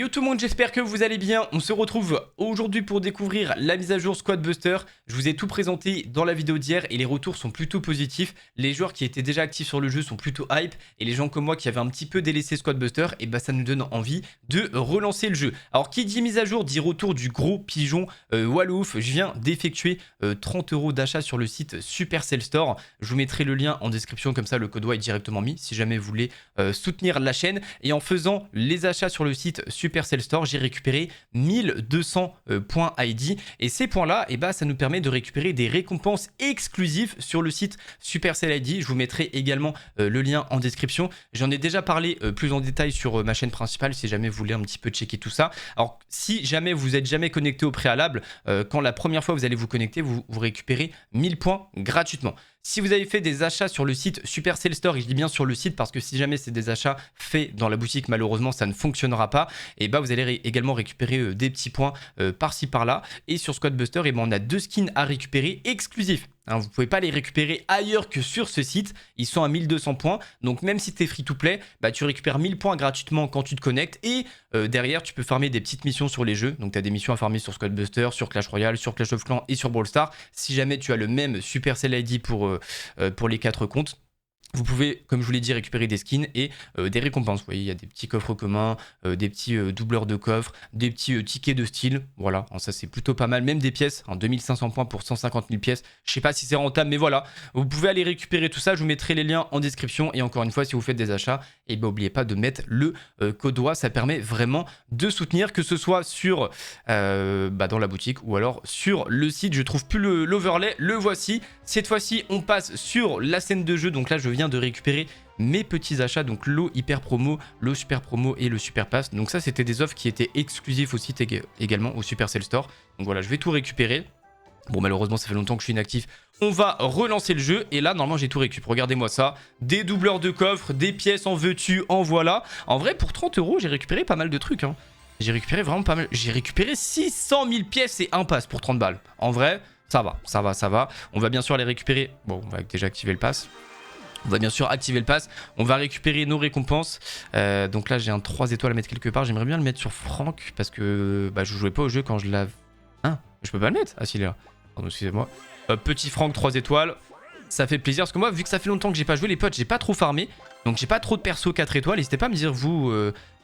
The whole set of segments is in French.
Hello tout le monde, j'espère que vous allez bien. On se retrouve aujourd'hui pour découvrir la mise à jour Squad Buster. Je vous ai tout présenté dans la vidéo d'hier et les retours sont plutôt positifs. Les joueurs qui étaient déjà actifs sur le jeu sont plutôt hype et les gens comme moi qui avaient un petit peu délaissé Squad Buster, et bah ça nous donne envie de relancer le jeu. Alors qui dit mise à jour dit retour du gros pigeon Wallouf. Je viens d'effectuer 30 € d'achat sur le site Supercell Store. Je vous mettrai le lien en description, comme ça le code est directement mis si jamais vous voulez soutenir la chaîne. Et en faisant les achats sur le site Supercell Store, j'ai récupéré 1200 points ID et ces points là, et bah, ça nous permet de récupérer des récompenses exclusives sur le site Supercell ID. Je vous mettrai également le lien en description. J'en ai déjà parlé plus en détail sur ma chaîne principale si jamais vous voulez un petit peu checker tout ça. Alors si jamais vous n'êtes jamais connecté au préalable, quand la première fois vous allez vous connecter, vous récupérez 1000 points gratuitement. Si vous avez fait des achats sur le site Supercell Store, et je dis bien sur le site parce que si jamais c'est des achats faits dans la boutique, malheureusement ça ne fonctionnera pas, et bah vous allez également récupérer des petits points par-ci par-là. Et sur Squad Buster, et bah on a 2 skins à récupérer exclusifs. Hein, vous ne pouvez pas les récupérer ailleurs que sur ce site, ils sont à 1200 points, donc même si tu es free to play, bah, tu récupères 1000 points gratuitement quand tu te connectes, et derrière tu peux farmer des petites missions sur les jeux, donc tu as des missions à farmer sur Squad Buster, sur Clash Royale, sur Clash of Clans et sur Brawl Stars. Si jamais tu as le même Supercell ID pour les 4 comptes, vous pouvez, comme je vous l'ai dit, récupérer des skins et des récompenses. Vous voyez, il y a des petits coffres communs, des petits doubleurs de coffres, des petits tickets de style. Voilà, alors ça c'est plutôt pas mal. Même des pièces, 2500 points pour 150 000 pièces. Je sais pas si c'est rentable, mais voilà. Vous pouvez aller récupérer tout ça. Je vous mettrai les liens en description. Et encore une fois, si vous faites des achats, et ben n'oubliez pas de mettre le code OA. Ça permet vraiment de soutenir, que ce soit sur dans la boutique ou alors sur le site. Je trouve plus l'overlay. Le voici. Cette fois-ci, on passe sur la scène de jeu. Donc là, je viens de récupérer mes petits achats, donc l'eau hyper promo, l'eau super promo et le super pass. Donc ça c'était des offres qui étaient exclusives au site également au Supercell Store. Donc voilà, je vais tout récupérer. Bon, malheureusement ça fait longtemps que je suis inactif. On va relancer le jeu et là normalement j'ai tout récupéré. Regardez-moi ça, des doubleurs de coffres, des pièces en veux-tu, en voilà. En vrai pour 30 € j'ai récupéré pas mal de trucs hein. J'ai récupéré vraiment pas mal. J'ai récupéré 600 000 pièces et un pass pour 30 balles. En vrai ça va, ça va, ça va. On va bien sûr les récupérer. Bon, on va déjà activer le pass. On va bien sûr activer le pass. On va récupérer nos récompenses. Donc là, j'ai un 3 étoiles à mettre quelque part. J'aimerais bien le mettre sur Franck parce que je jouais pas au jeu quand je l'avais. Hein, je peux pas le mettre? Ah, si, il est là. Pardon, excusez-moi. Petit Franck 3 étoiles. Ça fait plaisir parce que moi, vu que ça fait longtemps que j'ai pas joué, les potes, j'ai pas trop farmé. Donc j'ai pas trop de persos 4 étoiles. N'hésitez pas à me dire vous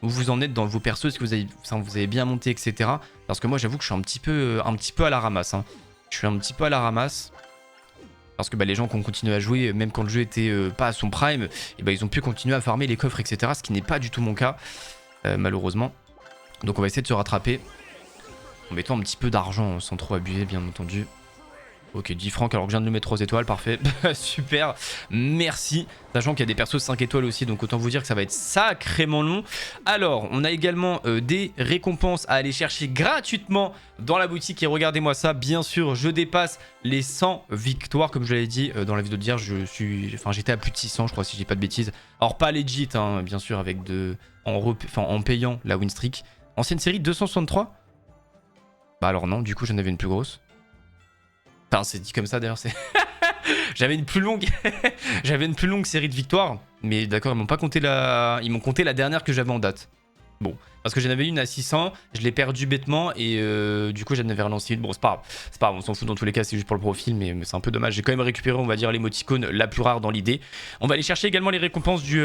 où vous en êtes dans vos persos, si vous avez bien monté, etc. Parce que moi, j'avoue que je suis un petit peu à la ramasse. Hein. Je suis un petit peu à la ramasse. Parce que les gens qui ont continué à jouer, même quand le jeu était pas à son prime, et ils ont pu continuer à farmer les coffres, etc. Ce qui n'est pas du tout mon cas, malheureusement. Donc on va essayer de se rattraper en mettant un petit peu d'argent, sans trop abuser, bien entendu. Ok, 10 francs alors que je viens de nous mettre 3 étoiles, parfait. Super, merci. Sachant qu'il y a des persos 5 étoiles aussi, donc autant vous dire que ça va être sacrément long. Alors, on a également des récompenses à aller chercher gratuitement dans la boutique. Et regardez-moi ça, bien sûr, je dépasse les 100 victoires, comme je l'avais dit dans la vidéo d'hier. J'étais à plus de 600, je crois, si je dis pas de bêtises. Alors, pas legit, hein, bien sûr, avec en payant la win streak. Ancienne série 263. Bah alors non, du coup, j'en avais une plus grosse. Enfin, c'est dit comme ça d'ailleurs, c'est... J'avais une plus longue série de victoires, mais d'accord, ils m'ont pas compté ils m'ont compté la dernière que j'avais en date. Bon, parce que j'en avais une à 600, je l'ai perdue bêtement et du coup j'en avais relancé une. Bon, c'est pas grave, on s'en fout dans tous les cas, c'est juste pour le profil, mais c'est un peu dommage. J'ai quand même récupéré, on va dire, l'émoticône la plus rare dans l'idée. On va aller chercher également les récompenses du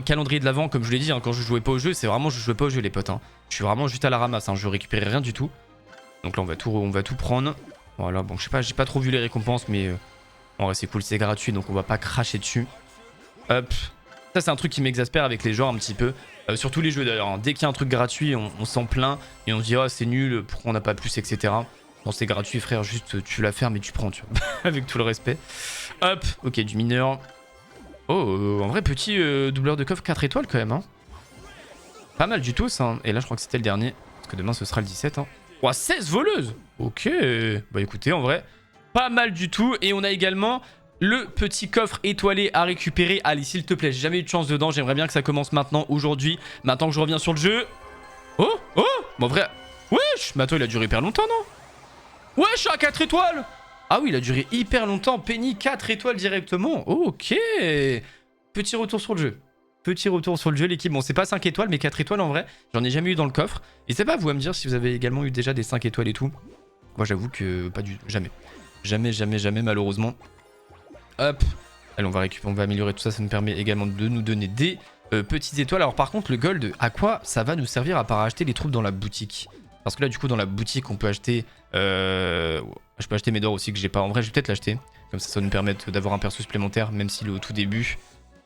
calendrier de l'avant, comme je vous l'ai dit, hein, quand je jouais pas au jeu, c'est vraiment je jouais pas au jeu les potes. Hein. Je suis vraiment juste à la ramasse, hein, je récupérais rien du tout. Donc là on va tout prendre. Voilà, bon, je sais pas, j'ai pas trop vu les récompenses, mais en vrai, c'est cool, c'est gratuit, donc on va pas cracher dessus. Hop. Ça, c'est un truc qui m'exaspère avec les joueurs un petit peu. Surtout les jeux d'ailleurs. Hein. Dès qu'il y a un truc gratuit, on s'en plaint et on se dit, oh, c'est nul, pourquoi on n'a pas plus, etc. Bon, c'est gratuit, frère, juste tu la fermes et tu prends, tu vois, avec tout le respect. Hop, ok, du mineur. Oh, en vrai, petit doubleur de coffre 4 étoiles quand même. Hein. Pas mal du tout, ça. Hein. Et là, je crois que c'était le dernier, parce que demain, ce sera le 17. Hein. Oh, 16 voleuses. Ok. Bah écoutez, en vrai, pas mal du tout. Et on a également le petit coffre étoilé à récupérer. Allez, s'il te plaît, j'ai jamais eu de chance dedans. J'aimerais bien que ça commence maintenant, aujourd'hui. Maintenant que je reviens sur le jeu. Oh, oh. Bon, en vrai, wesh. Mais attends, il a duré hyper longtemps, non? Wesh, à 4 étoiles. Ah oui, il a duré hyper longtemps. Penny, 4 étoiles directement. Ok. Petit retour sur le jeu. petit retour sur le jeu l'équipe. Bon c'est pas 5 étoiles mais 4 étoiles en vrai. J'en ai jamais eu dans le coffre. N'hésitez pas vous à me dire si vous avez également eu déjà des 5 étoiles et tout. Moi j'avoue que pas du tout. Jamais. Jamais malheureusement. Hop. Allez on va récupérer, on va améliorer tout ça. Ça nous permet également de nous donner des petites étoiles. Alors par contre le gold, à quoi ça va nous servir à part acheter les troupes dans la boutique? Parce que là du coup dans la boutique on peut acheter... je peux acheter Médor aussi que j'ai pas. En vrai je vais peut-être l'acheter. Comme ça nous permet d'avoir un perso supplémentaire même s'il est au tout début.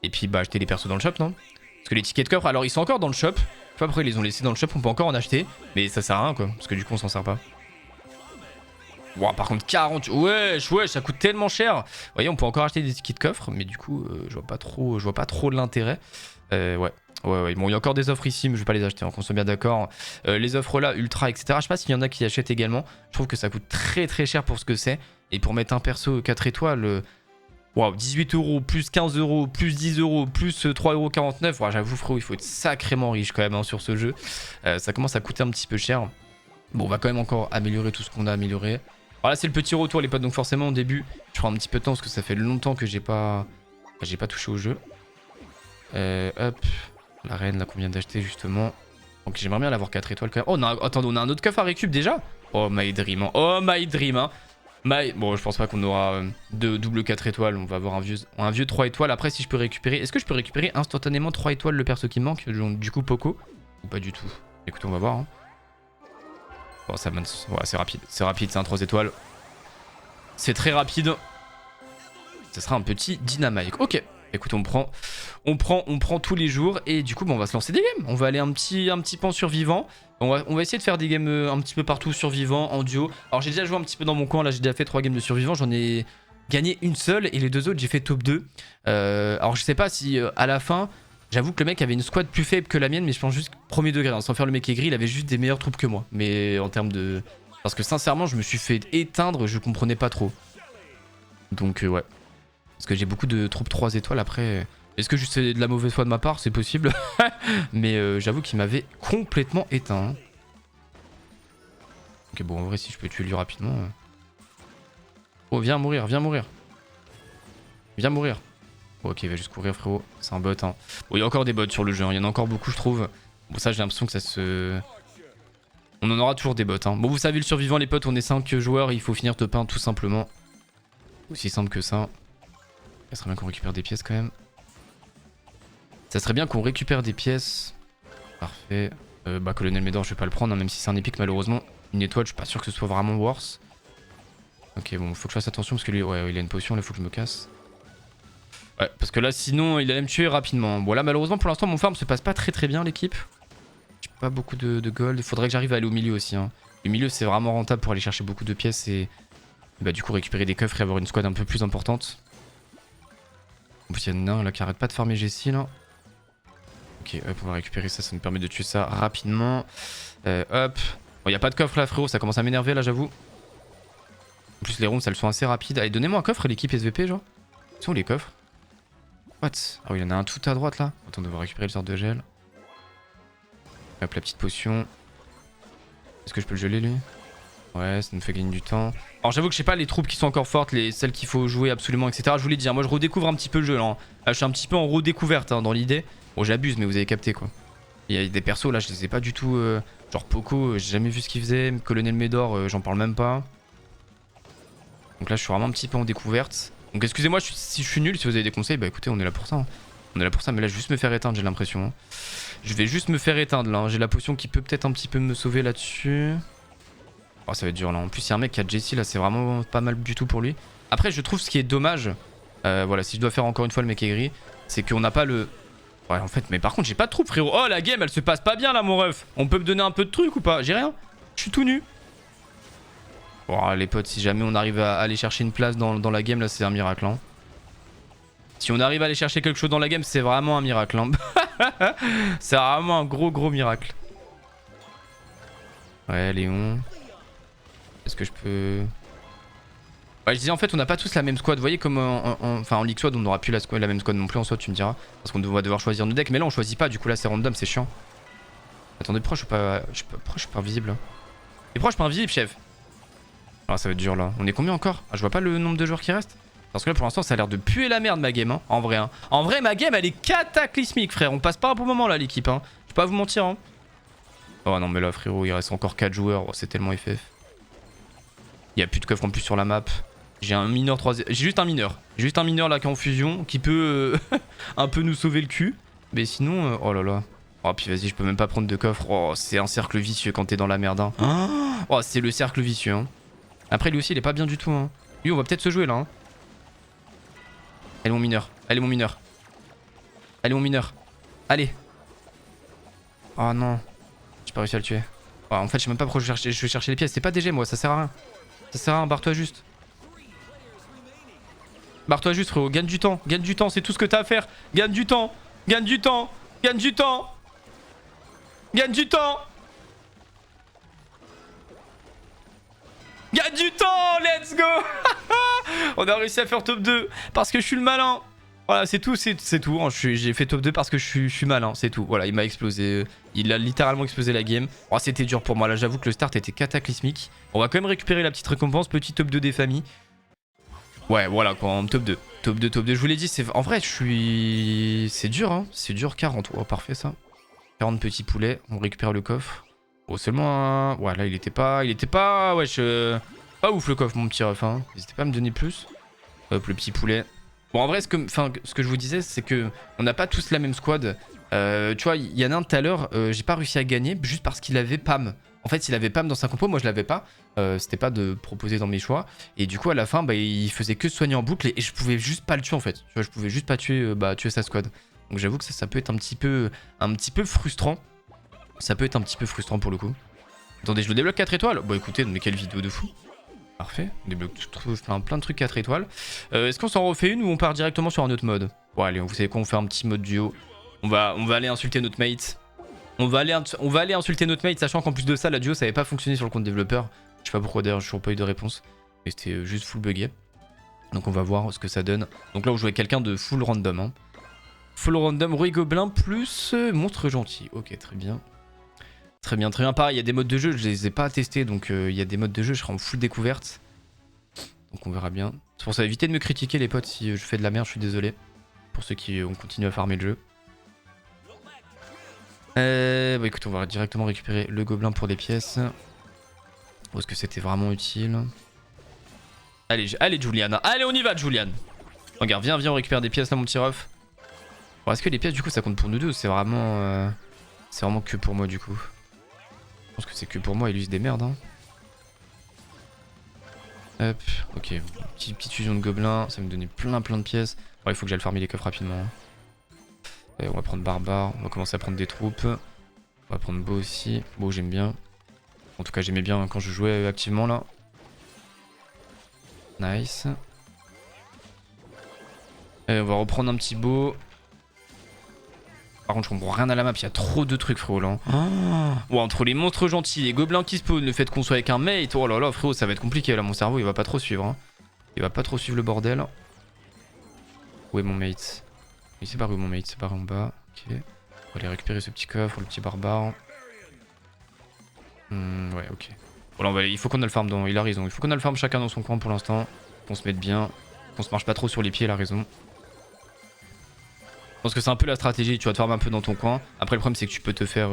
Et puis bah acheter les persos dans le shop non? Parce que les tickets de coffre, alors ils sont encore dans le shop. Je sais pas pourquoi ils les ont laissés dans le shop, on peut encore en acheter. Mais ça sert à rien quoi, parce que du coup on s'en sert pas. Wow, par contre 40, wesh, ça coûte tellement cher. Vous voyez on peut encore acheter des tickets de coffre. Mais du coup je vois pas trop l'intérêt. Ouais. Bon, il y a encore des offres ici, mais je vais pas les acheter, hein, qu'on soit bien d'accord. Les offres là, ultra, etc. Je sais pas s'il y en a qui achètent également. Je trouve que ça coûte très cher pour ce que c'est. Et pour mettre un perso 4 étoiles, waouh, 18 euros, plus 15 euros, plus 10 euros, plus 3,49 €. Ouais, j'avoue, frérot, il faut être sacrément riche quand même hein, sur ce jeu. Ça commence à coûter un petit peu cher. Bon, on va quand même encore améliorer tout ce qu'on a amélioré. Voilà, c'est le petit retour, les potes. Donc, forcément, au début, je prends un petit peu de temps parce que ça fait longtemps que j'ai pas touché au jeu. Hop. La reine là qu'on vient d'acheter justement. Donc j'aimerais bien l'avoir 4 étoiles quand même. Oh attendez, on a un autre coffre à récup déjà. Oh my dream hein. Oh my dream hein. Bon je pense pas qu'on aura de double 4 étoiles. On va avoir un vieux 3 étoiles. Après si je peux récupérer. Est-ce que je peux récupérer instantanément 3 étoiles le perso qui me manque? Du coup Poco. Ou pas du tout. Écoute on va voir hein. Bon ça ouais, c'est rapide. C'est rapide, c'est un 3 étoiles. C'est très rapide. Ce sera un petit dynamite. Ok. Écoute, on prend tous les jours et du coup, on va se lancer des games. On va aller un petit peu en survivant. On va essayer de faire des games un petit peu partout survivant, en duo. Alors, j'ai déjà joué un petit peu dans mon coin. Là, j'ai déjà fait 3 games de survivant. J'en ai gagné une seule et les 2 autres, j'ai fait top 2. Alors, je sais pas si à la fin, j'avoue que le mec avait une squad plus faible que la mienne, mais je pense juste premier degré. Hein, sans faire le mec aigri, il avait juste des meilleures troupes que moi. Mais en termes de... Parce que sincèrement, je me suis fait éteindre, je comprenais pas trop. Donc, ouais. Parce que j'ai beaucoup de troupes 3 étoiles après. Est-ce que c'est de la mauvaise foi de ma part? C'est possible. Mais j'avoue qu'il m'avait complètement éteint. Hein. Ok bon en vrai si je peux tuer lui rapidement. Oh viens mourir, viens mourir. Viens mourir. Oh, ok il va juste courir frérot. C'est un bot hein. Bon il y a encore des bots sur le jeu. Hein. Il y en a encore beaucoup je trouve. Bon ça j'ai l'impression que ça se... On en aura toujours des bots. Hein. Bon vous savez le survivant les potes on est 5 joueurs. Il faut finir top 1 tout simplement. Aussi simple que ça. Ça serait bien qu'on récupère des pièces quand même. Ça serait bien qu'on récupère des pièces. Parfait. Bah Colonel Médor je vais pas le prendre hein, même si c'est un épique malheureusement. Une étoile je suis pas sûr que ce soit vraiment worse. Ok bon faut que je fasse attention parce que lui ouais il a une potion là faut que je me casse. Ouais parce que là sinon il allait me tuer rapidement. Bon là malheureusement pour l'instant mon farm se passe pas très bien l'équipe. J'ai pas beaucoup de gold. Il faudrait que j'arrive à aller au milieu aussi hein. Le milieu c'est vraiment rentable pour aller chercher beaucoup de pièces et bah du coup récupérer des coffres et avoir une squad un peu plus importante. En plus il y en a un là qui arrête pas de farmer Jessie là. Ok hop on va récupérer ça, ça nous permet de tuer ça rapidement. Hop. Bon y a pas de coffre là frérot, ça commence à m'énerver là j'avoue. En plus les rounds elles sont assez rapides. Allez donnez-moi un coffre l'équipe SVP genre. Où sont les coffres? What? Ah oui il y en a un tout à droite là. Attends on va récupérer le sort de gel. Hop la petite potion. Est-ce que je peux le geler lui? Ouais, ça nous fait gagner du temps. Alors j'avoue que je sais pas les troupes qui sont encore fortes, celles qu'il faut jouer absolument, etc. Je voulais dire, moi je redécouvre un petit peu le jeu là. Hein. Je suis un petit peu en redécouverte hein, dans l'idée. Bon j'abuse mais vous avez capté quoi. Il y a des persos là, je les ai pas du tout... genre Poco, j'ai jamais vu ce qu'il faisait. Colonel Médor, j'en parle même pas. Donc là je suis vraiment un petit peu en découverte. Donc excusez-moi si je suis nul, si vous avez des conseils, bah écoutez on est là pour ça. Hein. On est là pour ça, mais là je vais juste me faire éteindre j'ai l'impression. Hein. Je vais juste me faire éteindre là. Hein. J'ai la potion qui peut peut-être un petit peu me sauver là-dessus. Oh ça va être dur là. En plus il y a un mec qui a Jessie là, c'est vraiment pas mal du tout pour lui. Après je trouve ce qui est dommage, voilà si je dois faire encore une fois le mec aigri, c'est qu'on n'a pas le... Ouais en fait mais par contre j'ai pas de troupe frérot. Oh la game elle se passe pas bien là mon ref. On peut me donner un peu de trucs ou pas? J'ai rien. Je suis tout nu. Oh les potes si jamais on arrive à aller chercher une place dans la game là c'est un miracle hein. Si on arrive à aller chercher quelque chose dans la game c'est vraiment un miracle hein. C'est vraiment un gros miracle. Ouais Léon. Est-ce que je peux... Ouais je disais en fait on n'a pas tous la même squad. Vous voyez comme en League Squad on n'aura plus la même squad non plus en soi tu me diras. Parce qu'on va devoir choisir nos decks. Mais là on choisit pas du coup là c'est random c'est chiant. Attendez pourquoi je suis pas invisible là? Et pourquoi je suis pas invisible chef? Ah ça va être dur là. On est combien encore? Ah je vois pas le nombre de joueurs qui restent. Parce que là, pour l'instant, ça a l'air de puer la merde, ma game, hein, en vrai. Hein. En vrai, ma game, elle est cataclysmique, frère. On passe pas un bon moment, là, l'équipe. Hein. Je vais pas vous mentir. Hein. Oh non, mais là, frérot, il reste encore 4 joueurs. Oh, c'est tellement FF. Il y a plus de coffre en plus sur la map. J'ai un mineur 3. J'ai juste un mineur. J'ai juste un mineur, là, qui est en fusion, qui peut un peu nous sauver le cul. Mais sinon, oh là là. Oh, puis vas-y, je peux même pas prendre de coffre. Oh, c'est un cercle vicieux quand t'es dans la merde. Hein. Oh, c'est le cercle vicieux. Hein. Après, lui aussi, il est pas bien du tout. Hein. Lui, on va peut-être se jouer, là. Hein. Allez, mon mineur. Allez, mon mineur. Allez, mon mineur. Allez. Oh non. J'ai pas réussi à le tuer. Oh, en fait, je sais même pas pourquoi je vais chercher les pièces. C'est pas DG, moi. Ça sert à rien. Ça sert à rien. Barre-toi juste. Barre-toi juste, frérot. Gagne du temps. Gagne du temps. C'est tout ce que t'as à faire. Gagne du temps. Gagne du temps. Gagne du temps. Gagne du temps. Gagne du temps. Let's go. On a réussi à faire top 2 parce que je suis le malin. Voilà, c'est tout, c'est tout. Hein. J'ai fait top 2 parce que je suis malin, c'est tout. Voilà, il m'a explosé. Il a littéralement explosé la game. Oh, c'était dur pour moi. Là, j'avoue que le start était cataclysmique. On va quand même récupérer la petite récompense. Petit top 2 des familles. Ouais, voilà quoi, en top 2. Top 2, top 2. Je vous l'ai dit, en vrai, je suis... C'est dur, hein. C'est dur, 40. Oh, parfait, ça. 40 petits poulets. On récupère le coffre. Oh, seulement un... Ouais, là, il était pas... Wesh... Pas ouf le coffre, mon petit ref. Hein. N'hésitez pas à me donner plus. Hop, le petit poulet. Bon, en vrai, ce que je vous disais, c'est que on n'a pas tous la même squad. Tu vois, il y en a un tout à l'heure, j'ai pas réussi à gagner juste parce qu'il avait Pam. En fait, il avait Pam dans sa compo, moi je l'avais pas. C'était pas de proposer dans mes choix. Et du coup, à la fin, bah, il faisait que se soigner en boucle et je pouvais juste pas le tuer en fait. Tu vois, je pouvais juste pas tuer, tuer sa squad. Donc j'avoue que ça peut être un petit peu frustrant. Ça peut être un petit peu frustrant pour le coup. Attendez, je le débloque 4 étoiles. Bon, écoutez, mais quelle vidéo de fou. Parfait, on débloque plein de trucs 4 étoiles. Est-ce qu'on s'en refait une ou on part directement sur un autre mode? Bon allez, vous savez quoi, on fait un petit mode duo. On va aller insulter notre mate. On va aller insulter notre mate, sachant qu'en plus de ça, la duo ça avait pas fonctionné sur le compte développeur. Je sais pas pourquoi d'ailleurs, j'ai toujours pas eu de réponse. Mais c'était juste full buggé. Donc on va voir ce que ça donne. Donc là on joue avec quelqu'un de full random. Hein. Full random, Roi Gobelin plus monstre gentil. Ok, très bien. Très bien, très bien. Pareil, il y a des modes de jeu, je les ai pas testés, donc il y a des modes de jeu, je serai en full découverte. Donc on verra bien. C'est pour ça, évitez de me critiquer les potes si je fais de la merde, je suis désolé. Pour ceux qui ont continué à farmer le jeu. Bah écoute, on va directement récupérer le gobelin pour des pièces. Parce que c'était vraiment utile. Allez, Julian. Allez, on y va, Julian. Regarde, viens, on récupère des pièces là, mon petit ref. Bon, est-ce que les pièces, du coup, ça compte pour nous deux? C'est vraiment que pour moi, du coup. Je pense que c'est que pour moi, il use des merdes. Hein. Hop, ok. Petite fusion de gobelins, ça me donnait plein de pièces. Bon, il faut que j'aille farmer les coffres rapidement. Hein. Et on va prendre barbare, on va commencer à prendre des troupes. On va prendre beau aussi. Beau, j'aime bien. En tout cas, j'aimais bien quand je jouais activement là. Nice. Et on va reprendre un petit beau. Par contre, je comprends rien à la map, il y a trop de trucs, frérot, là. Bon, entre les monstres gentils, les gobelins qui spawnent, le fait qu'on soit avec un mate, oh là là, frérot, ça va être compliqué, là, mon cerveau, il va pas trop suivre. Hein. Il va pas trop suivre le bordel. Où est mon mate? Il s'est barré où, mon mate? C'est barré en bas. Ok. On va aller récupérer ce petit coffre, le petit barbare. Ouais, ok. Bon, là, il faut qu'on a le farm dans... Il a raison, il faut qu'on a le farm chacun dans son coin pour l'instant. Qu'on se mette bien. Qu'on se marche pas trop sur les pieds, il a raison. Je pense que c'est un peu la stratégie, tu vas te farmer un peu dans ton coin. Après le problème c'est que tu peux te faire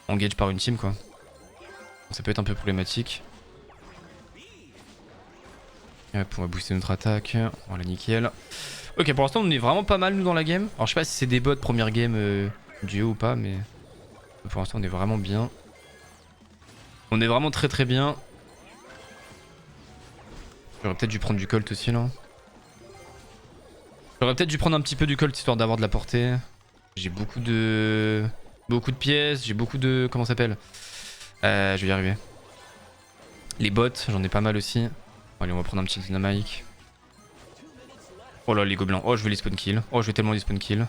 engage par une team quoi. Donc, ça peut être un peu problématique. Hop, on va booster notre attaque. Voilà, nickel. Ok, pour l'instant on est vraiment pas mal nous dans la game. Alors je sais pas si c'est des bots première game duo ou pas, mais pour l'instant on est vraiment bien. On est vraiment très bien. J'aurais peut-être dû prendre du colt aussi là. J'aurais peut-être dû prendre un petit peu du colt histoire d'avoir de la portée. J'ai beaucoup de pièces, j'ai beaucoup de... Comment ça s'appelle? Je vais y arriver. Les bots, j'en ai pas mal aussi. Bon, allez, on va prendre un petit dynamite. Oh là, les gobelins. Oh, je veux les spawn kills. Oh, je veux tellement les spawn kills.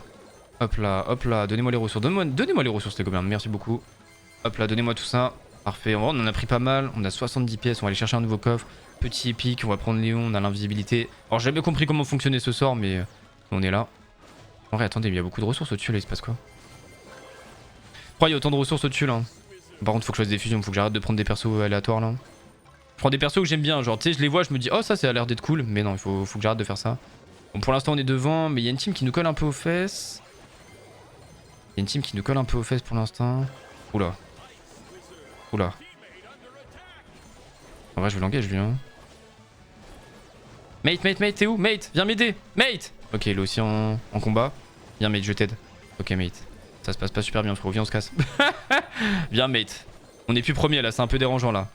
Hop là, donnez-moi les ressources. Donnez-moi les ressources, les gobelins. Merci beaucoup. Hop là, donnez-moi tout ça. Parfait. On en a pris pas mal. On a 70 pièces. On va aller chercher un nouveau coffre. Petit épique. On va prendre Léon. On a l'invisibilité. Alors, j'ai jamais compris comment fonctionnait ce sort, mais on est là. En vrai, attendez, mais il y a beaucoup de ressources au-dessus là. Il se passe quoi? Je crois qu'il y a autant de ressources au-dessus là. Par contre, faut que je fasse des fusions. Faut que j'arrête de prendre des persos aléatoires là. prends des persos que j'aime bien. Genre, tu sais, je les vois, je me dis, oh, ça a l'air d'être cool. Mais non, il faut que j'arrête de faire ça. Bon, pour l'instant, on est devant, mais il y a une team qui nous colle un peu aux fesses. Il y a une team qui nous colle un peu aux fesses pour l'instant. Oula. Oula. En vrai, je vais l'engager, lui, hein. Mate, t'es où? Mate, viens m'aider. Mate. Ok, il est aussi en combat. Viens, mate, je t'aide. Ok, mate. Ça se passe pas super bien, frérot. Viens, on se casse. Viens, mate. On est plus premier, là. C'est un peu dérangeant, là.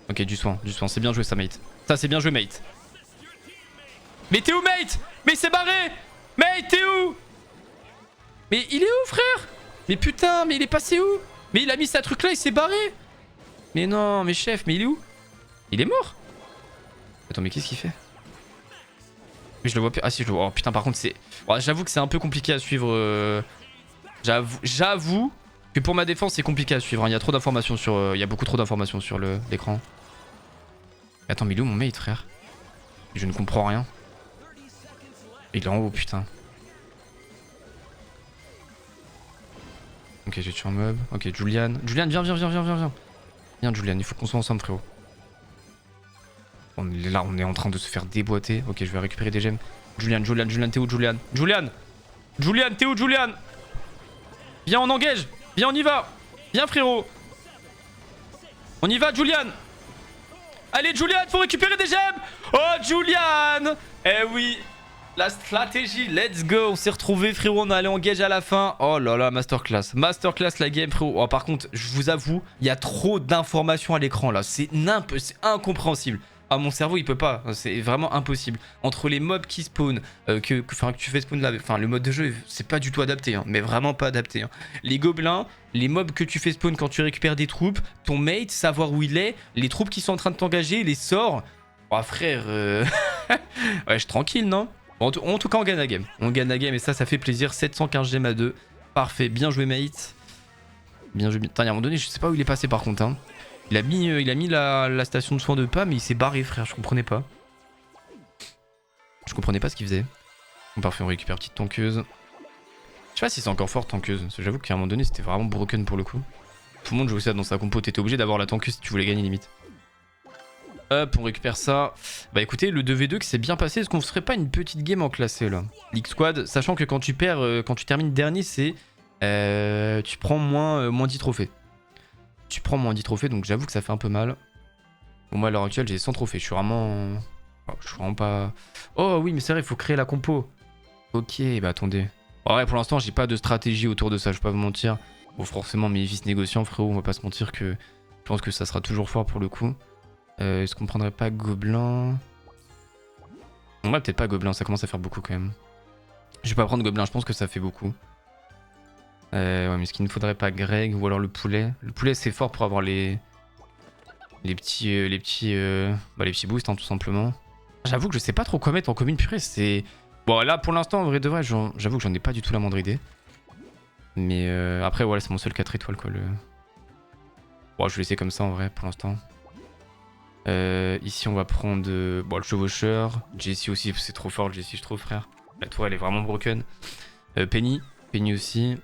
Ok, du soin. C'est bien joué, ça, mate. Ça, c'est bien joué, mate. Mais t'es où, mate? Mais c'est barré. Mate, t'es où? Mais il est où, frère? Mais putain, mais il est passé où? Mais il a mis sa truc là, il s'est barré. Mais non, mais chef, mais il est où? Il est mort. Attends, mais qu'est-ce qu'il fait? Mais je le vois plus. Ah si, je le vois. Oh putain, par contre, c'est... Ouais, j'avoue que c'est un peu compliqué à suivre. J'avoue que pour ma défense, c'est compliqué à suivre. Hein. Il y a trop d'informations sur... Il y a beaucoup trop d'informations sur l'écran. Attends, mais il est où mon mate, frère? Je ne comprends rien. Il est en haut, putain. Ok, j'ai tué un mob. Ok, Julian. Julian, viens. Viens, Julian, il faut qu'on soit ensemble, frérot. On est là, on est en train de se faire déboîter. Ok, je vais récupérer des gemmes. Julian, t'es où, Julian? Julian, t'es où, Julian? Viens, on engage. Viens, on y va. Viens, frérot. On y va, Julian. Allez, Julian, faut récupérer des gemmes. Oh, Julian. Eh oui. La stratégie, let's go. On s'est retrouvé, frérot. On est allé en gage à la fin. Oh là là, masterclass. Masterclass la game, frérot. Oh, par contre, je vous avoue, il y a trop d'informations à l'écran là. C'est incompréhensible. Ah, mon cerveau, il peut pas. C'est vraiment impossible. Entre les mobs qui spawnent, que tu fais spawn là. Enfin, le mode de jeu, c'est pas du tout adapté. Hein, mais vraiment pas adapté. Hein. Les gobelins, les mobs que tu fais spawn quand tu récupères des troupes, ton mate, savoir où il est, les troupes qui sont en train de t'engager, les sorts. Oh, frère. Ouais, je suis tranquille, non? Bon, en tout cas, on gagne la game. On gagne la game et ça fait plaisir. 715 gemmes à 2. Parfait. Bien joué, mate. Bien joué. Putain, à un moment donné, je sais pas où il est passé par contre. Hein. Il a mis la station de soins de pas, mais il s'est barré, frère. Je comprenais pas. Je comprenais pas ce qu'il faisait. Bon, parfait, on récupère petite tankeuse. Je sais pas si c'est encore fort, tankeuse. Parce que j'avoue qu'à un moment donné, c'était vraiment broken pour le coup. Tout le monde jouait ça dans sa compo. T'étais obligé d'avoir la tankeuse si tu voulais gagner limite. Hop, on récupère ça. Bah écoutez, le 2v2 qui s'est bien passé, est-ce qu'on ferait pas une petite game en classé là? League Squad, sachant que quand tu perds, quand tu termines dernier, c'est... tu prends moins 10 trophées. Tu prends moins 10 trophées, donc j'avoue que ça fait un peu mal. Bon, moi à l'heure actuelle, j'ai 100 trophées, je suis vraiment... Oh, je suis vraiment pas... Oh oui, mais c'est vrai, il faut créer la compo. Ok, bah attendez. Bon, ouais, pour l'instant, j'ai pas de stratégie autour de ça, je vais pas vous mentir. Bon, forcément, mes vices négociants, frérot, on va pas se mentir que... Je pense que ça sera toujours fort pour le coup. Est-ce qu'on prendrait pas Gobelin? On va peut-être pas Gobelin, ça commence à faire beaucoup quand même. Je vais pas prendre Gobelin, je pense que ça fait beaucoup. Ouais, mais est-ce qu'il ne faudrait pas Greg ou alors le poulet? Le poulet c'est fort pour avoir les petits boosts hein, tout simplement. J'avoue que je sais pas trop quoi mettre en commune, purée, c'est... Bon là pour l'instant en vrai de vrai, j'avoue que j'en ai pas du tout la moindre idée. Mais après voilà, c'est mon seul 4 étoiles quoi le... Bon je vais laisser comme ça en vrai pour l'instant. Ici on va prendre bon, le chevaucheur. Jessie aussi, c'est trop fort le Jessie je trouve frère. La tour elle est vraiment broken. Penny aussi.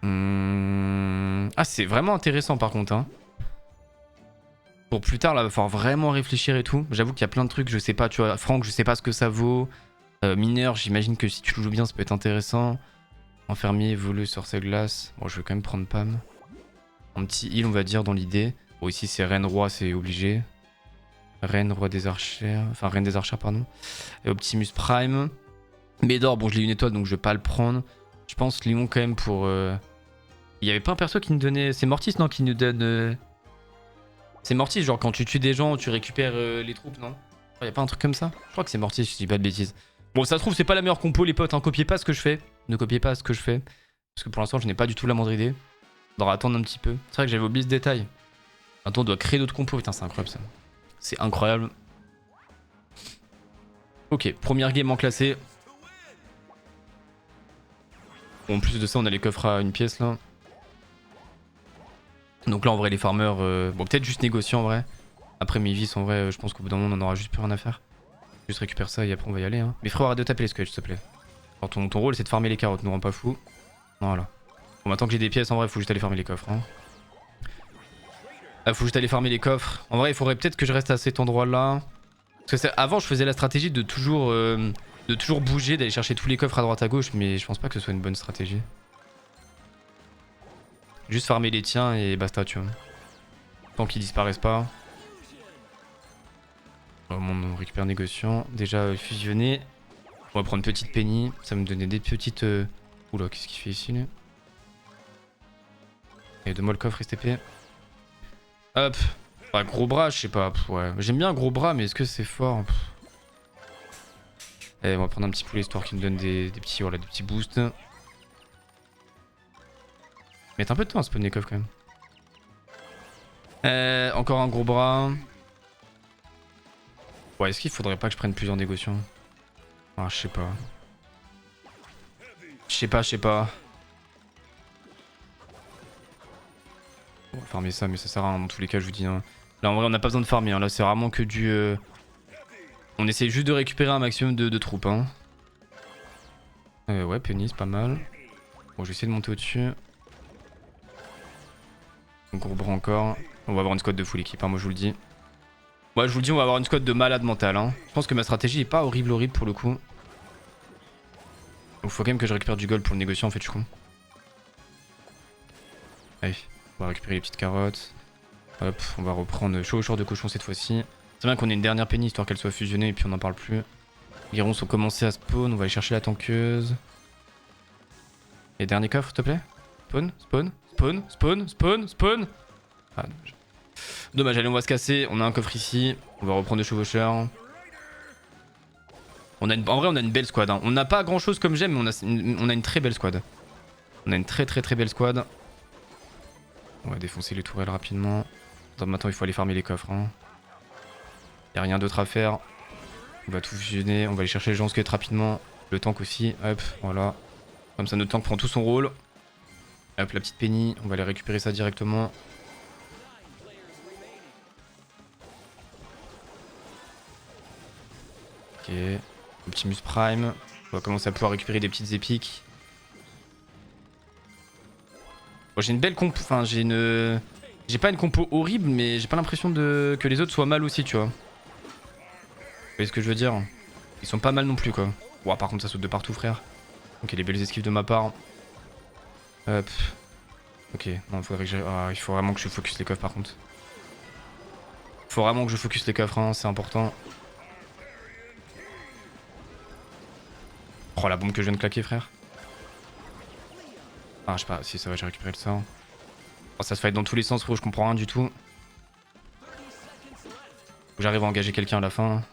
Ah c'est vraiment intéressant par contre hein. Pour plus tard là va falloir vraiment réfléchir et tout. J'avoue qu'il y a plein de trucs, je sais pas, tu vois, Franck je sais pas ce que ça vaut. Mineur, j'imagine que si tu le joues bien ça peut être intéressant. Enfermier, voleuse, sorcier glace. Bon je vais quand même prendre Pam. Un petit heal on va dire dans l'idée. Bon ici c'est reine roi, c'est obligé. Reine, roi des archères. Enfin, reine des archères, pardon. Et Optimus Prime. Médor, bon, je l'ai une étoile, donc je vais pas le prendre. Je pense Léon, quand même, pour... Il y avait pas un perso qui nous donnait... C'est Mortis, non? Qui nous donne... C'est Mortis, genre, quand tu tues des gens, tu récupères les troupes, non? Il y a pas un truc comme ça? Je crois que c'est Mortis, je dis pas de bêtises. Bon, ça se trouve, c'est pas la meilleure compo, les potes. Hein. Copiez pas ce que je fais. Ne copiez pas ce que je fais. Parce que pour l'instant, je n'ai pas du tout la moindre idée. Faudra attendre un petit peu. C'est vrai que j'avais oublié ce détail. Attends, on doit créer d'autres compos. Putain, c'est incroyable, ça. C'est incroyable. Ok, première game en classé. Bon, en plus de ça, on a les coffres à une pièce là. Donc là, en vrai, les farmers... Bon, peut-être juste négocier en vrai. Après mes vis, en vrai, je pense qu'au bout d'un moment, on en aura juste plus rien à faire. Juste récupère ça et après, on va y aller. Hein. Mais frère, arrête de taper les squelettes, s'il te plaît. Alors, ton rôle, c'est de farmer les carottes, nous rend pas fou. Voilà. Bon, maintenant que j'ai des pièces, en vrai, faut juste aller farmer les coffres. Hein. Ah, faut juste aller farmer les coffres. En vrai, il faudrait peut-être que je reste à cet endroit-là. Parce que avant, je faisais la stratégie de toujours bouger, d'aller chercher tous les coffres à droite à gauche, mais je pense pas que ce soit une bonne stratégie. Juste farmer les tiens et basta, tu vois. Tant qu'ils disparaissent pas. Oh, on récupère négociant. Déjà fusionné. On va prendre petite penny. Ça va me donner des petites... Oula, qu'est-ce qu'il fait ici, lui? Et donne-moi le coffre STP. Hop. Ah, gros bras, je sais pas. Ouais. J'aime bien gros bras, mais est-ce que c'est fort? Allez, on va prendre un petit poulet histoire qu'il nous donne des petits, voilà, des petits boosts. Mettre un peu de temps à spawner les coffres quand même. Encore un gros bras. Ouais, est-ce qu'il faudrait pas que je prenne plusieurs négociants? Ah, je sais pas. Je sais pas. On va farmer ça, mais ça sert à rien dans tous les cas, je vous dis. Hein. Là, en vrai, on n'a pas besoin de farmer. Hein. Là, c'est vraiment que du... On essaie juste de récupérer un maximum de troupes. Hein. Ouais, Penny, c'est pas mal. Bon, je vais essayer de monter au-dessus. Gros bras encore. On va avoir une squad de full équipe, hein, moi je vous le dis. Ouais, je vous le dis, on va avoir une squad de malade mental. Hein. Je pense que ma stratégie est pas horrible pour le coup. Donc faut quand même que je récupère du gold pour le négocier en fait, je crois. Allez, on va récupérer les petites carottes. Hop, on va reprendre chaud au short de cochon cette fois-ci. C'est bien qu'on ait une dernière penny histoire qu'elle soit fusionnée et puis on n'en parle plus. Les hérons sont commencés à spawn, on va aller chercher la tankeuse. Et dernier coffre, s'il te plaît. Spawn. Ah, dommage, allez, on va se casser. On a un coffre ici. On va reprendre le chevaucheur. En vrai, on a une belle squad. Hein. On n'a pas grand chose comme j'aime, mais on a une très belle squad. On a une très belle squad. On va défoncer les tourelles rapidement. Attends, maintenant, il faut aller farmer les coffres. Hein. Y a rien d'autre à faire. On va tout fusionner. On va aller chercher les gens squelettes rapidement. Le tank aussi. Hop, voilà. Comme ça, notre tank prend tout son rôle. Hop, la petite penny. On va aller récupérer ça directement. Ok. Optimus Prime. On va commencer à pouvoir récupérer des petites épiques. Bon, j'ai une belle compo. Enfin, j'ai pas une compo horrible, mais j'ai pas l'impression que les autres soient mal aussi, tu vois. Vous voyez ce que je veux dire? Ils sont pas mal non plus, quoi. Ouah, par contre, ça saute de partout, frère. Ok, les belles esquives de ma part. Hop. Ok, non, faudrait que il faut vraiment que je focus les coffres, par contre. Faut vraiment que je focus les coffres, hein, c'est important. Oh, la bombe que je viens de claquer, frère. Ah, je sais pas, si ça va, j'ai récupéré le sort. Oh, ça se fight dans tous les sens, frérot, je comprends rien du tout. Faut que j'arrive à engager quelqu'un à la fin.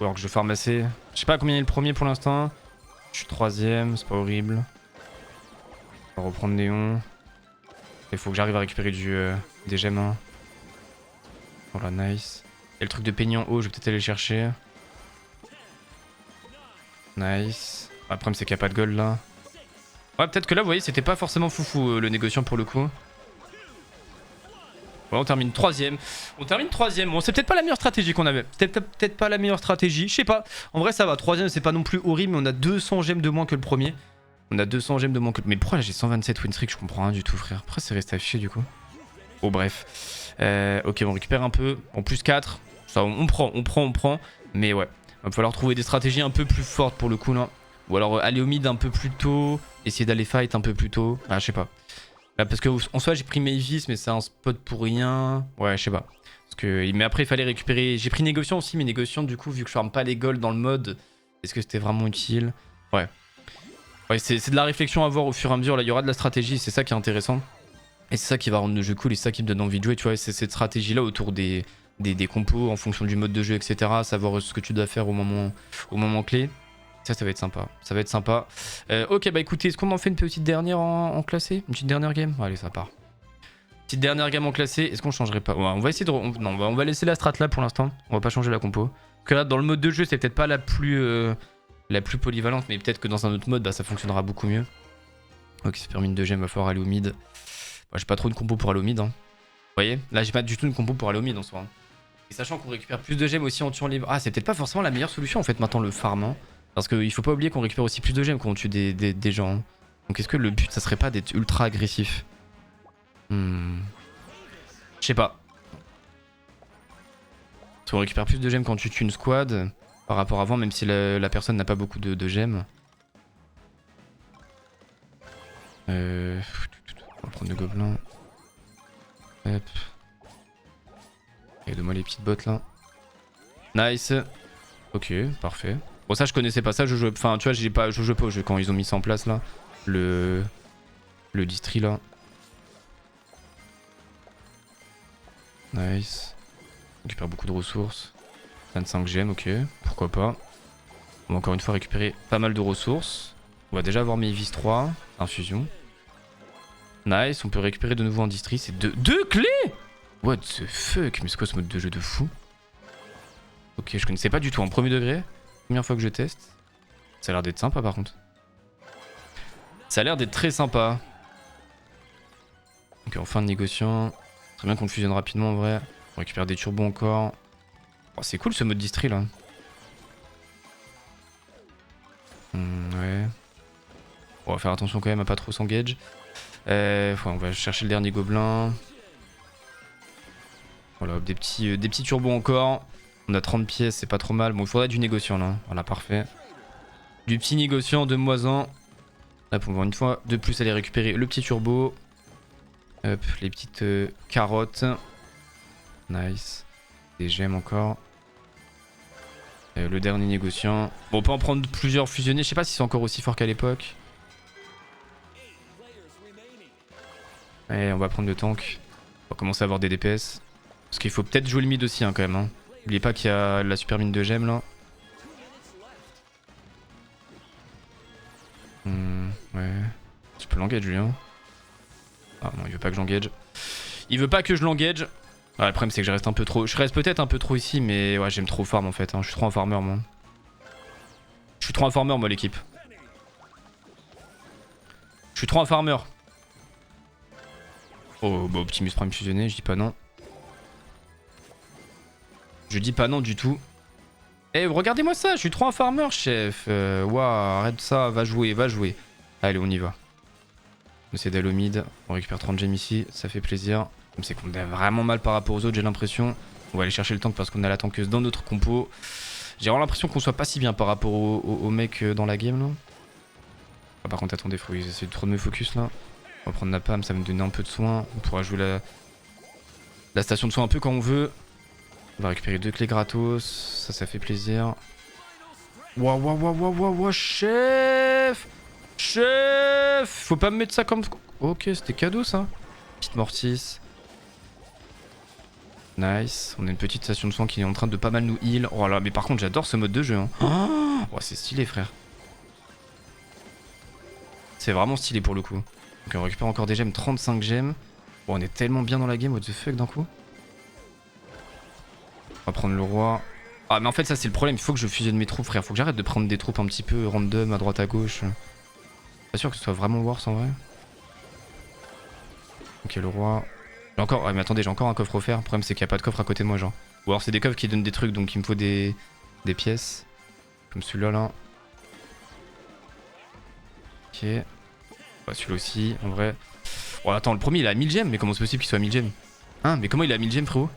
Ou alors que je farme assez. Je sais pas combien est le premier pour l'instant. Je suis 3ème, c'est pas horrible. On va reprendre Néon. Il faut que j'arrive à récupérer des gemmes. Hein. Voilà, nice. Et le truc de peignant haut, je vais peut-être aller le chercher. Nice. Le problème, c'est qu'il n'y a pas de gold là. Ouais, peut-être que là, vous voyez, c'était pas forcément foufou le négociant pour le coup. Ouais, on termine 3ème. On termine 3ème. Bon, c'est peut-être pas la meilleure stratégie qu'on avait. C'était peut-être pas la meilleure stratégie. Je sais pas. En vrai, ça va. 3ème, c'est pas non plus horrible, mais on a 200 gemmes de moins que le premier. On a 200 gemmes de moins que... Mais pourquoi là j'ai 127 win streak? Je comprends rien du tout, frère. Pourquoi c'est resté affiché du coup? Oh, bref. Ok, on récupère un peu. En plus 4. Ça, on prend. Mais ouais. Va falloir trouver des stratégies un peu plus fortes pour le coup là. Ou alors aller au mid un peu plus tôt. Essayer d'aller fight un peu plus tôt. Ah, je sais pas. Là, parce que en soi, j'ai pris Mavis, mais c'est un spot pour rien. Ouais, je sais pas. Mais après, il fallait récupérer. J'ai pris négociant aussi, mais négociant, du coup, vu que je farme pas les golds dans le mode, est-ce que c'était vraiment utile? Ouais. Ouais, c'est de la réflexion à voir au fur et à mesure. Là, il y aura de la stratégie, c'est ça qui est intéressant. Et c'est ça qui va rendre le jeu cool et c'est ça qui me donne envie de jouer. Tu vois, c'est cette stratégie-là autour des compos en fonction du mode de jeu, etc. Savoir ce que tu dois faire au moment clé. Ça va être sympa. Ça va être sympa. Ok, bah écoutez, est-ce qu'on en fait une petite dernière en classé? Une petite dernière game? Allez, ça part. Petite dernière game en classé. Est-ce qu'on changerait pas? Ouais, on va essayer de... Non, on va laisser la strat là pour l'instant. On va pas changer la compo. Parce que là, dans le mode de jeu, c'est peut-être pas la plus polyvalente, mais peut-être que dans un autre mode, bah, ça fonctionnera beaucoup mieux. Ok, ça permet une 2 gemme, va falloir aller au mid. Bah, j'ai pas trop de compo pour aller au mid. Hein. Vous voyez? Là, j'ai pas du tout de compo pour aller au mid en soi. Hein. Et sachant qu'on récupère plus de gemmes aussi en tuant les... Ah, c'est peut-être pas forcément la meilleure solution en fait maintenant le farm. Hein. Parce qu'il faut pas oublier qu'on récupère aussi plus de gemmes quand on tue des gens. Hein. Donc est-ce que le but, ça serait pas d'être ultra agressif? sais pas. Parce qu'on récupère plus de gemmes quand tu tues une squad par rapport à avant, même si la personne n'a pas beaucoup de gemmes. On va prendre le gobelin. Hop. Aide-moi les petites bottes là. Nice. Ok, parfait. Bon, ça je connaissais pas ça, je jouais. Enfin, tu vois, je jouais pas au jeu quand ils ont mis ça en place là. Le distri là. Nice. On récupère beaucoup de ressources. 25 gemmes, ok. Pourquoi pas. On va encore une fois récupérer pas mal de ressources. On va déjà avoir mes vis 3. Infusion. Nice, on peut récupérer de nouveau en distri. C'est deux clés. What the fuck? Mais c'est quoi ce mode de jeu de fou? Ok, je connaissais pas du tout en premier degré. Première fois que je teste. Ça a l'air d'être sympa par contre. Ça a l'air d'être très sympa. Ok, en fin de négociant. Très bien qu'on le fusionne rapidement en vrai. On récupère des turbos encore. Oh, c'est cool ce mode distri là. Ouais. On va faire attention quand même à pas trop s'engage. On va chercher le dernier gobelin. Voilà, des petits turbos encore. On a 30 pièces, c'est pas trop mal. Bon, il faudrait du négociant là. Voilà, parfait. Du petit négociant de moisin. Là, pour voir une fois de plus aller récupérer le petit turbo. Hop, les petites carottes. Nice. Des gemmes encore. Le dernier négociant. Bon, on peut en prendre plusieurs fusionnés. Je sais pas si c'est encore aussi fort qu'à l'époque. Allez, on va prendre le tank. On va commencer à avoir des DPS. Parce qu'il faut peut-être jouer le mid aussi hein, quand même. Hein. N'oubliez pas qu'il y a la super mine de gemmes là. Ouais. Tu peux l'engage lui hein. Ah non, il veut pas que j'engage. Il veut pas que je l'engage. Ouais, le problème c'est que je reste un peu trop. Je reste peut-être un peu trop ici, mais ouais, j'aime trop farm en fait. Hein. Je suis trop un farmer moi. Je suis trop un farmer moi l'équipe. Je suis trop un farmer. Oh bah Optimus Prime fusionné, je dis pas non. Je dis pas non du tout. Eh regardez-moi ça, je suis trop un farmer chef. Waouh, arrête ça, va jouer, va jouer. Allez on y va. On essaie d'aller au mid, on récupère 30 gemmes ici, ça fait plaisir. Comme c'est qu'on a vraiment mal par rapport aux autres j'ai l'impression. On va aller chercher le tank parce qu'on a la tankeuse dans notre compo. J'ai vraiment l'impression qu'on soit pas si bien par rapport aux mecs dans la game là. Ah, par contre attendez, faut essayer de trop de me focus là. On va prendre la PAM, ça va me donner un peu de soin. On pourra jouer la station de soin un peu quand on veut. On va récupérer 2 clés gratos, ça fait plaisir. Waouh, waouh, waouh, waouh, waouh, wow, chef! Chef! Faut pas me mettre ça comme... Ok, c'était cadeau ça. Petite mortis. Nice. On a une petite station de soin qui est en train de pas mal nous heal. Oh là, mais par contre j'adore ce mode de jeu. Hein. Oh, c'est stylé frère. C'est vraiment stylé pour le coup. Donc on récupère encore des gemmes, 35 gemmes. Bon, on est tellement bien dans la game, what the fuck d'un coup. On va prendre le roi. Ah mais en fait ça c'est le problème, il faut que je fusionne mes troupes frère. Faut que j'arrête de prendre des troupes un petit peu random à droite à gauche. Pas sûr que ce soit vraiment worse en vrai. Ok le roi. J'ai encore... Ah mais attendez, j'ai encore un coffre offert. Le problème c'est qu'il n'y a pas de coffre à côté de moi genre. Ou alors c'est des coffres qui donnent des trucs donc il me faut des pièces. Comme celui-là là. Ok. Bah, celui-là aussi en vrai. Oh attends, le premier il a 1000 gemmes. Mais comment c'est possible qu'il soit à 1000 gemmes? Hein, mais comment il a 1000 gemmes frérot?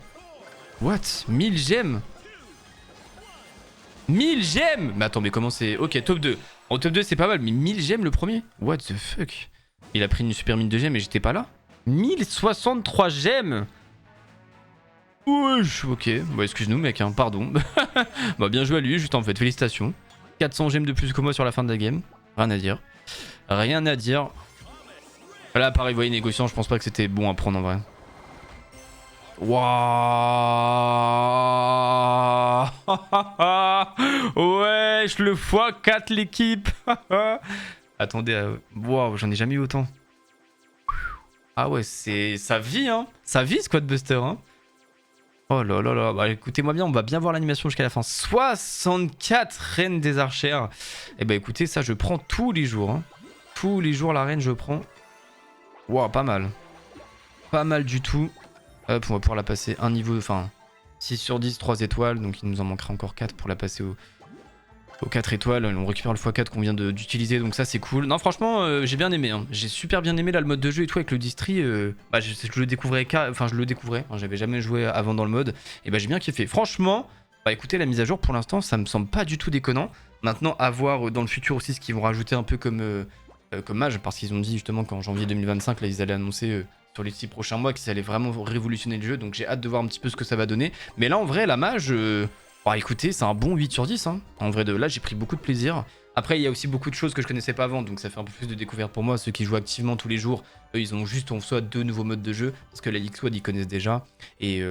What? 1000 gemmes? 1000 gemmes! Mais attends, mais comment c'est... Ok, top 2. En top 2, c'est pas mal, mais 1000 gemmes le premier? What the fuck? Il a pris une super mine de gemmes et j'étais pas là? 1063 gemmes! Wesh, ok. Bah, excuse-nous, mec, hein, pardon. Bah, bien joué à lui, juste en fait, félicitations. 400 gemmes de plus que moi sur la fin de la game. Rien à dire. Rien à dire. Là, pareil, vous voyez, négociant, je pense pas que c'était bon à prendre en vrai. Waouh. Wesh, le x4 l'équipe. Attendez, waouh, j'en ai jamais eu autant. Ah ouais, c'est... Ça vit, hein. Ça vit, Squad Buster, hein. Oh là là là. Bah écoutez-moi bien, on va bien voir l'animation jusqu'à la fin. 64 reines des archères. Et bah écoutez, ça, je prends tous les jours, hein. Tous les jours, la reine, je prends. Waouh, pas mal. Pas mal du tout. Hop, on va pouvoir la passer un niveau, enfin 6 sur 10, 3 étoiles, donc il nous en manquera encore 4 pour la passer Aux 4 étoiles, on récupère le x4 qu'on vient d'utiliser, donc ça c'est cool. Non franchement j'ai bien aimé, hein. J'ai super bien aimé là le mode de jeu et tout avec le distri. Bah, je le découvrais, enfin je le découvrais, hein, j'avais jamais joué avant dans le mode. Et bah j'ai bien kiffé. Franchement, bah écoutez, la mise à jour pour l'instant ça me semble pas du tout déconnant. Maintenant à voir dans le futur aussi ce qu'ils vont rajouter un peu comme mage, parce qu'ils ont dit justement qu'en janvier 2025 là ils allaient annoncer sur les 6 prochains mois qu'ils allaient vraiment révolutionner le jeu, donc j'ai hâte de voir un petit peu ce que ça va donner. Mais là en vrai la mage... Bah écoutez, c'est un bon 8 sur 10, hein. En vrai de là, j'ai pris beaucoup de plaisir. Après, il y a aussi beaucoup de choses que je connaissais pas avant, donc ça fait un peu plus de découverte pour moi. Ceux qui jouent activement tous les jours, eux, ils ont juste en soi 2 nouveaux modes de jeu, parce que la League Squad, ils connaissent déjà. Et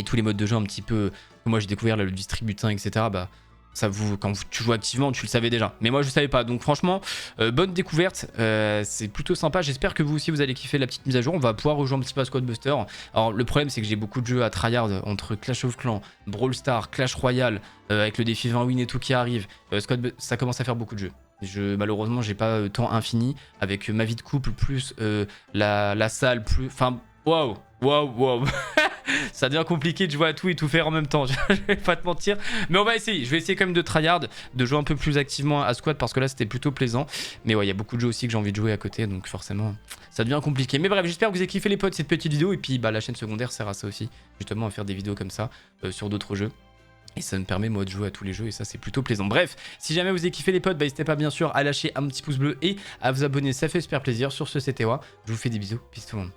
tous les modes de jeu un petit peu que moi j'ai découvert, là, le distributin, etc. Bah ça quand tu joues activement, tu le savais déjà. Mais moi, je savais pas. Donc franchement, bonne découverte. C'est plutôt sympa. J'espère que vous aussi, vous allez kiffer la petite mise à jour. On va pouvoir rejoindre un petit peu à Squad Buster. Alors le problème, c'est que j'ai beaucoup de jeux à tryhard entre Clash of Clans, Brawl Stars, Clash Royale, avec le défi 20 win et tout qui arrive. Ça commence à faire beaucoup de jeux. Malheureusement, j'ai pas temps infini avec ma vie de couple, plus la salle, plus... Enfin, waouh. Ça devient compliqué de jouer à tout et tout faire en même temps, je vais pas te mentir. Mais on va essayer, je vais essayer quand même de tryhard, de jouer un peu plus activement à Squad parce que là c'était plutôt plaisant. Mais ouais, il y a beaucoup de jeux aussi que j'ai envie de jouer à côté, donc forcément ça devient compliqué. Mais bref, j'espère que vous avez kiffé les potes cette petite vidéo. Et puis bah, la chaîne secondaire sert à ça aussi, justement à faire des vidéos comme ça sur d'autres jeux. Et ça me permet moi de jouer à tous les jeux et ça c'est plutôt plaisant. Bref, si jamais vous avez kiffé les potes, bah, n'hésitez pas bien sûr à lâcher un petit pouce bleu et à vous abonner, ça fait super plaisir. Sur ce, c'était Wa, je vous fais des bisous, peace tout le monde.